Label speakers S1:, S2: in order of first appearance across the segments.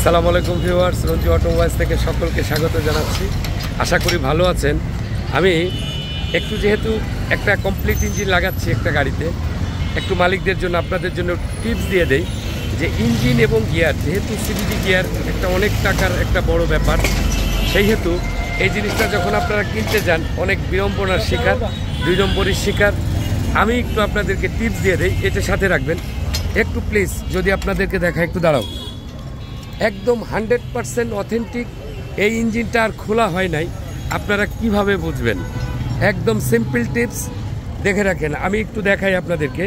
S1: আসসালামু আলাইকুম viewers, Ranju automobiles থেকে সকলকে স্বাগত জানাচ্ছি। আশা করি ভালো আছেন। আমি একটু যেহেতু একটা কমপ্লিট ইঞ্জিন লাগাচ্ছি একটা গাড়িতে, একটু মালিকদের জন্য আপনাদের জন্য টিপস দিয়ে দেই যে ইঞ্জিন এবং গিয়ার, যেহেতু সিবিডি গিয়ার একটা অনেক টাকার একটা বড় ব্যাপার, সেই হেতু এই জিনিসটা যখন আপনারা কিনতে যান অনেক বিড়ম্বনার শিকার, 2 নম্বরের শিকার। আমি একটু আপনাদেরকে টিপস দিয়ে দেই, এটা সাথে রাখবেন একটু প্লিজ। যদি আপনাদেরকে দেখা, একটু দাঁড়াও। একদম 100% অথেন্টিক এই ইঞ্জিনটা আর খোলা হয় নাই, আপনারা কিভাবে বুঝবেন? একদম সিম্পল টিপস, দেখে রাখেন। আমি একটু দেখাই আপনাদেরকে।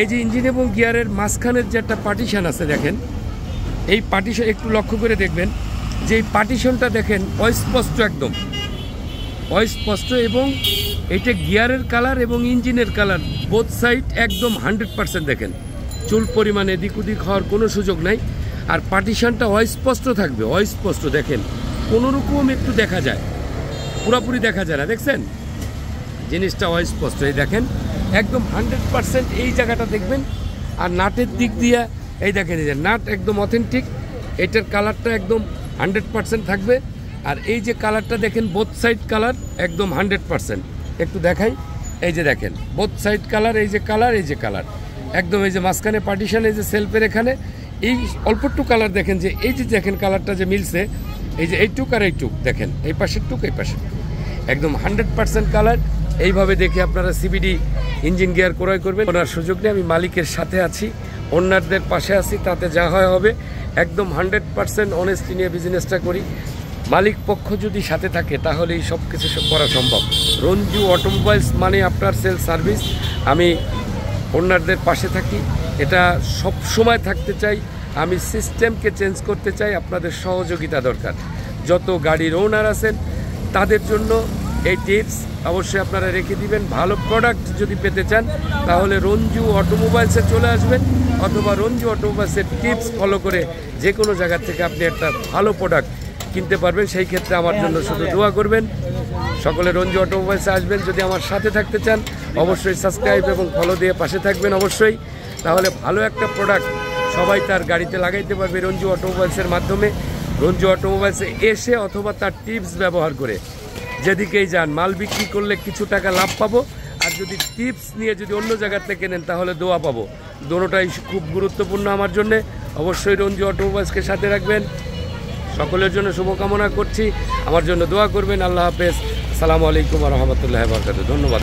S1: এই যে ইঞ্জিন এবং গিয়ারের মাঝখানের যে একটা পার্টিশন আছে, দেখেন এই পার্টিশন একটু লক্ষ্য করে দেখবেন যে এই পার্টিশনটা দেখেন অস্পষ্ট, একদম অস্পষ্ট। এবং এটা গিয়ারের কালার এবং ইঞ্জিনের কালার বোথ সাইড একদম 100% দেখেন, চুল পরিমাণ এদিক ওদিক হওয়ার কোনো সুযোগ নাই। আর পার্টিশনটা অস্পষ্ট থাকবে, অস্পষ্ট দেখেন, কোনো রকম একটু দেখা যায়, পুরোপুরি দেখা যায় না, দেখছেন জিনিসটা অস্পষ্ট। এই দেখেন একদম 100% এই জায়গাটা দেখবেন। আর নাটের দিক দিয়ে এই দেখেন, এই যে নাট একদম অথেন্টিক, এটার কালারটা একদম 100% থাকবে। আর এই যে কালারটা দেখেন বোথ সাইড কালার একদম 100%। একটু দেখাই, এই যে দেখেন বোথ সাইড কালার, এই যে কালার, এই যে কালার একদম, এই যে মাঝখানে পার্টিশন, এই যে সেলফের এখানে এই অল্প একটু কালার দেখেন, যে এই যে দেখেন কালারটা যে মিলছে, এই যে এইটুক আর এইটুক দেখেন, এই পাশের টুক এই পাশের একদম 100% কালার। এইভাবে দেখে আপনারা সিবিডি ইঞ্জিন গিয়ার ক্রয় করবেন। ওনার সুযোগ নেই, আমি মালিকের সাথে আছি, ওনারদের পাশে আছি, তাতে যা হয় হবে। একদম 100% অনেস্টি নিয়ে বিজনেসটা করি। মালিক পক্ষ যদি সাথে থাকে তাহলে এই সব কিছু করা সম্ভব। রঞ্জু অটোমোবাইলস মানে আপনার সেল সার্ভিস। আমি ওনারদের পাশে থাকি, এটা সব সময় থাকতে চাই। আমি সিস্টেমকে চেঞ্জ করতে চাই, আপনাদের সহযোগিতা দরকার। যত গাড়ির ওনার আছেন তাদের জন্য এই টিপস অবশ্যই আপনারা রেখে দিবেন। ভালো প্রোডাক্ট যদি পেতে চান তাহলে রঞ্জু অটোমোবাইলসে চলে আসবেন, অথবা রঞ্জু অটোমোবাইলসের টিপস ফলো করে যে কোনো জায়গা থেকে আপনি একটা ভালো প্রোডাক্ট কিনতে পারবেন। সেই ক্ষেত্রে আমার জন্য শুধু দোয়া করবেন। সকলে রঞ্জু অটোমোবাইলসে আসবেন। যদি আমার সাথে থাকতে চান অবশ্যই সাবস্ক্রাইব এবং ফলো দিয়ে পাশে থাকবেন অবশ্যই, তাহলে ভালো একটা প্রোডাক্ট সবাই তার গাড়িতে লাগাইতে পারবে রঞ্জু অটোমোবাইলসের মাধ্যমে। রঞ্জু অটোমোবাইলসে এসে অথবা তার টিপস ব্যবহার করে যেদিকেই যান, মাল বিক্রি করলে কিছু টাকা লাভ পাবো, আর যদি টিপস নিয়ে যদি অন্য জায়গাতে কেনেন তাহলে দোয়া পাবো। দোনোটাই খুব গুরুত্বপূর্ণ আমার জন্যে। অবশ্যই রঞ্জু অটোমোবাইলসকে সাথে রাখবেন। সকলের জন্য শুভকামনা করছি, আমার জন্য দোয়া করবেন। আল্লাহ হাফেজ, আসসালামু আলাইকুম ওয়া রাহমাতুল্লাহি ওয়া বারাকাতুহু। ধন্যবাদ।